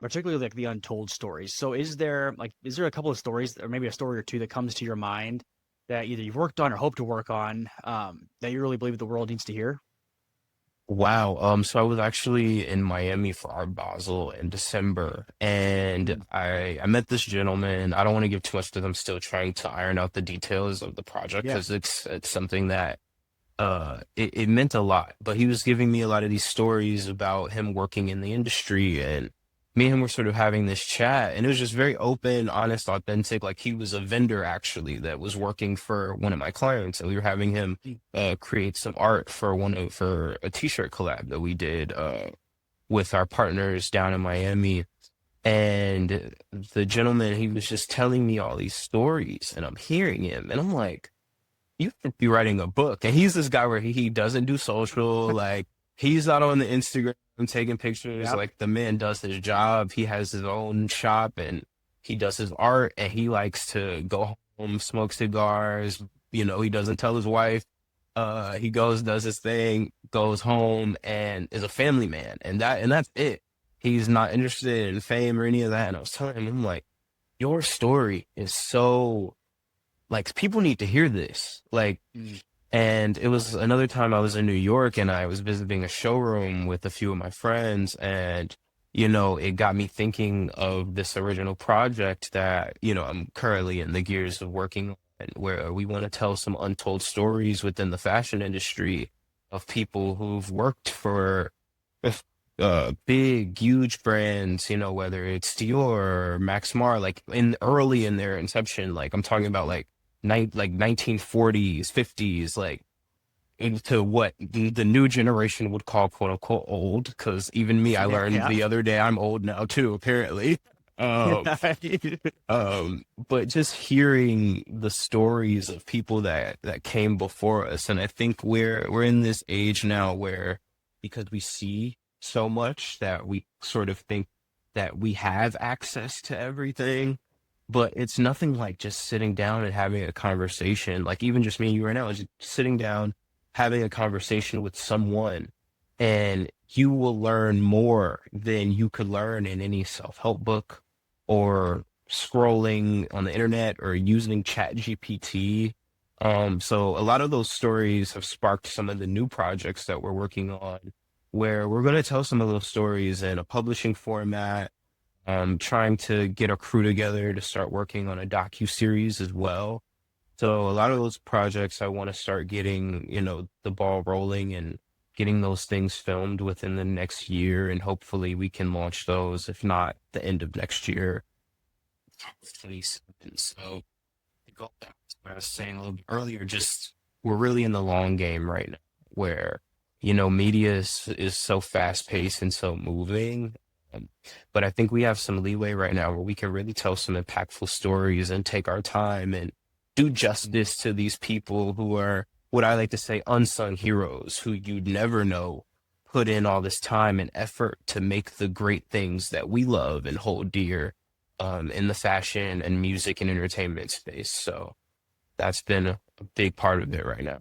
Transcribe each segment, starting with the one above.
particularly like the untold stories. So is there a couple of stories or maybe a story or two that comes to your mind that either you've worked on or hope to work on that you really believe the world needs to hear? Wow. So I was actually in Miami for Art Basel in December, and Mm, I met this gentleman. I don't want to give too much because I'm still trying to iron out the details of the project yeah. because it's something that it meant a lot. But he was giving me a lot of these stories about him working in the industry, and me and him were sort of having this chat, and it was just very open, honest, authentic. Like he was a vendor actually that was working for one of my clients, and we were having him Mm, create some art for for a t-shirt collab that we did with our partners down in Miami. And the gentleman, he was just telling me all these stories, and I'm hearing him, and I'm like, you could be writing a book. And he's this guy where he doesn't do social, like he's not on the Instagram taking pictures. yep. Like the man does his job. He has his own shop and he does his art and he likes to go home, smoke cigars. He doesn't tell his wife. He goes, does his thing, goes home and is a family man. And that's it. He's not interested in fame or any of that. And I was telling him, I'm like, your story is so like people need to hear this. Like, Mm, and it was another time I was in New York and I was visiting a showroom with a few of my friends and it got me thinking of this original project that, I'm currently in the gears of working on where we want to tell some untold stories within the fashion industry of people who've worked for big, huge brands, whether it's Dior or Max Mara, like in early in their inception, like I'm talking about like 1940s, 50s, like into what the new generation would call quote unquote old. Because even me, I learned yeah. the other day I'm old now too, apparently. Um, but just hearing the stories of people that came before us, and I think we're in this age now where because we see so much that we sort of think that we have access to everything, but it's nothing like just sitting down and having a conversation. Like even just me and you right now, just sitting down, having a conversation with someone, and you will learn more than you could learn in any self-help book or scrolling on the internet or using Chat GPT. So a lot of those stories have sparked some of the new projects that we're working on, where we're going to tell some of those stories in a publishing format. Trying to get a crew together to start working on a docu-series as well. So a lot of those projects I want to start getting, the ball rolling and getting those things filmed within the next year, and hopefully we can launch those, if not the end of next year. Hopefully soon. So to go back to what I was saying a little bit earlier, just we're really in the long game right now, where media is so fast paced and so moving. Um, but I think we have some leeway right now where we can really tell some impactful stories and take our time and do Mm, justice to these people who are what I like to say unsung heroes who you'd never know put in all this time and effort to make the great things that we love and hold dear in the fashion and music and entertainment space. So that's been a big part of it right now.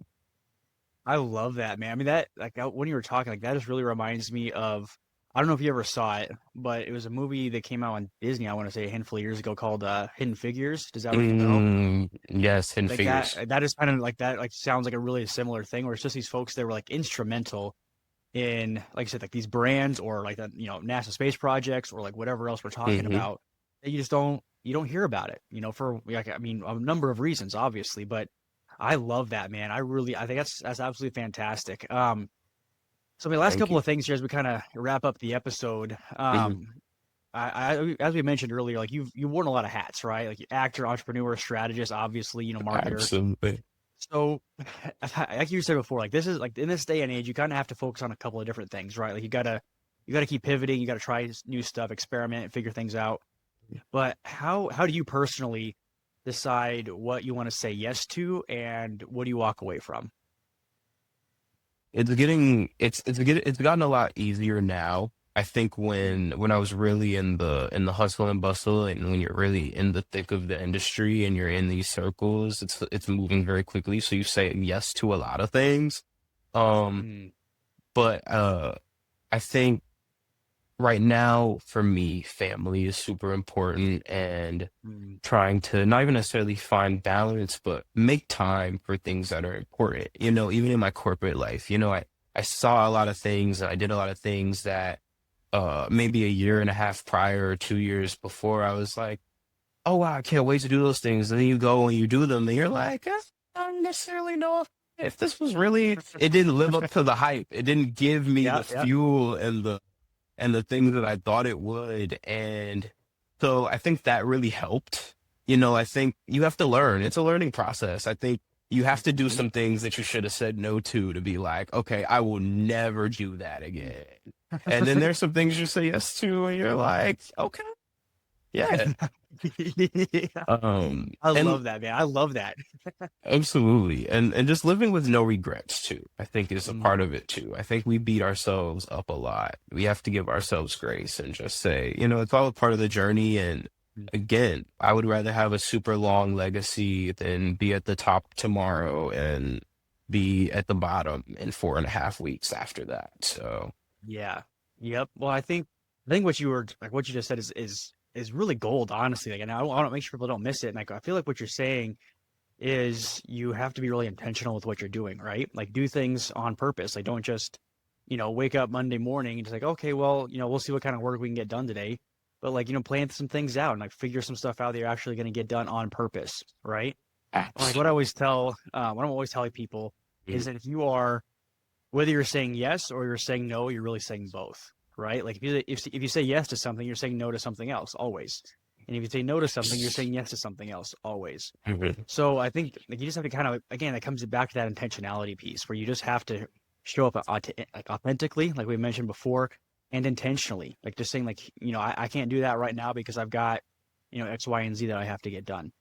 I love that, man. I mean, that like when you were talking, like that just really reminds me of. I don't know if you ever saw it, but it was a movie that came out on Disney. I want to say a handful of years ago called Hidden Figures. Does that ring a bell? Yes, Hidden Like Figures. that is kind of like that. Like sounds like a really similar thing, where it's just these folks that were like instrumental in, like I said, like these brands or like the NASA space projects or like whatever else we're talking Hmm. about. That you don't hear about it. For like I mean a number of reasons, obviously, but I love that, man. I think that's absolutely fantastic. So my last Thank couple you. of things here as we kind of wrap up the episode. Hmm. As we mentioned earlier, like you've worn a lot of hats, right? Like actor, entrepreneur, strategist, obviously, marketer. Absolutely. So, like you said before, like this is like in this day and age, you kind of have to focus on a couple of different things, right? Like you gotta keep pivoting, you gotta try new stuff, experiment, figure things out. But how do you personally decide what you want to say yes to and what do you walk away from? It's gotten a lot easier now. I think Mm, when I was really in the hustle and bustle and when you're really in the thick of the industry and you're in these circles, it's moving very quickly. So you say yes to a lot of things. Um, mm, but I think right now for me, family is super important, and Mm, trying to not even necessarily find balance, but make time for things that are important. Even in my corporate life, I saw a lot of things and I did a lot of things that maybe a year and a half prior or 2 years before, I was like, oh wow, I can't wait to do those things. And then you go and you do them and you're like, I don't necessarily know if this was really, it didn't live up to the hype. It didn't give me yeah, the yeah. fuel and the things that I thought it would. And so I think that really helped. I think you have to learn. It's a learning process. I think you have to do some things that you should have said no to be like, okay, I will never do that again. And then there's some things you say yes to, and you're like, okay, yeah. Yeah. I And love that, man. I love that. absolutely. And just living with no regrets too, I think is a Mm, part of it too. I think we beat ourselves up a lot. We have to give ourselves grace and just say, it's all a part of the journey. And mm. again, I would rather have a super long legacy than be at the top tomorrow and be at the bottom in 4.5 weeks after that. So Yeah. Yep. Well, I think what you were like what you just said is really gold, honestly. Like, and I want to make sure people don't miss it. And like, I feel like what you're saying is you have to be really intentional with what you're doing, right? Like, do things on purpose. Like, don't just, wake up Monday morning and just like, okay, well, we'll see what kind of work we can get done today. But like, plan some things out and like figure some stuff out that you're actually going to get done on purpose, right? Like what I absolutely. always tell, what I'm always telling people is that if you are whether you're saying yes or you're saying no, you're really saying both, right? Like if you say yes to something, you're saying no to something else always. And if you say no to something, you're saying yes to something else always. So I think like you just have to kind of again, it comes back to that intentionality piece where you just have to show up like authentically, like we mentioned before, and intentionally, like just saying like I can't do that right now because I've got X, Y, and Z that I have to get done.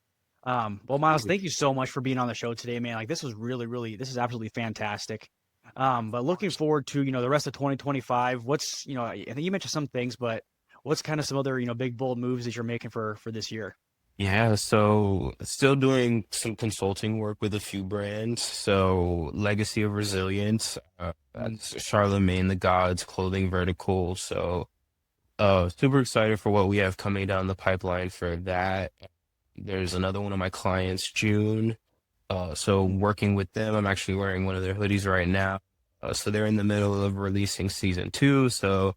Well, Miles, thank you so much for being on the show today, man. Like this was this is absolutely fantastic. But looking forward to, the rest of 2025. What's, I think you mentioned some things, but what's kind of some other, big bold moves that you're making for this year? Yeah, so still doing some consulting work with a few brands. So Legacy of Resilience, Mm, that's Charlemagne the God's clothing vertical. So super excited for what we have coming down the pipeline for that. There's another one of my clients, June. So mm, working with them, I'm actually wearing one of their hoodies right now. So they're in the middle of releasing season two. So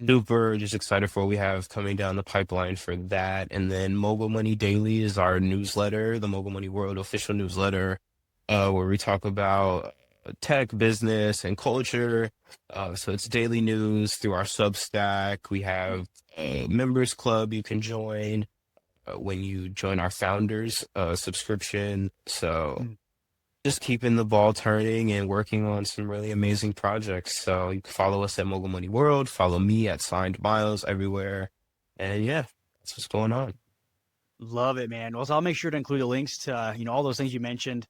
mm, super just excited for what we have coming down the pipeline for that. And then Mogul Money Daily is our newsletter, the Mogul Money World official newsletter, where we talk about tech, business, and culture. So it's daily news through our Substack. We have a members club you can join when you join our founders subscription. So mm. just keeping the ball turning and working on some really amazing projects. So you can follow us at Mogul Money World, follow me at Signed Miles everywhere. And yeah, that's what's going on. Love it, man. Well, so I'll make sure to include the links to, all those things you mentioned,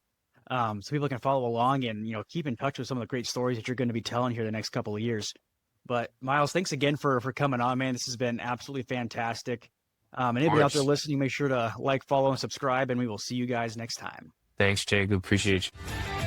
so people can follow along and, keep in touch with some of the great stories that you're going to be telling here the next couple of years. But Miles, thanks again for coming on, man. This has been absolutely fantastic. And Of anybody out there course. listening, make sure to like, follow, and subscribe, and we will see you guys next time. Thanks, Jacob. Appreciate you.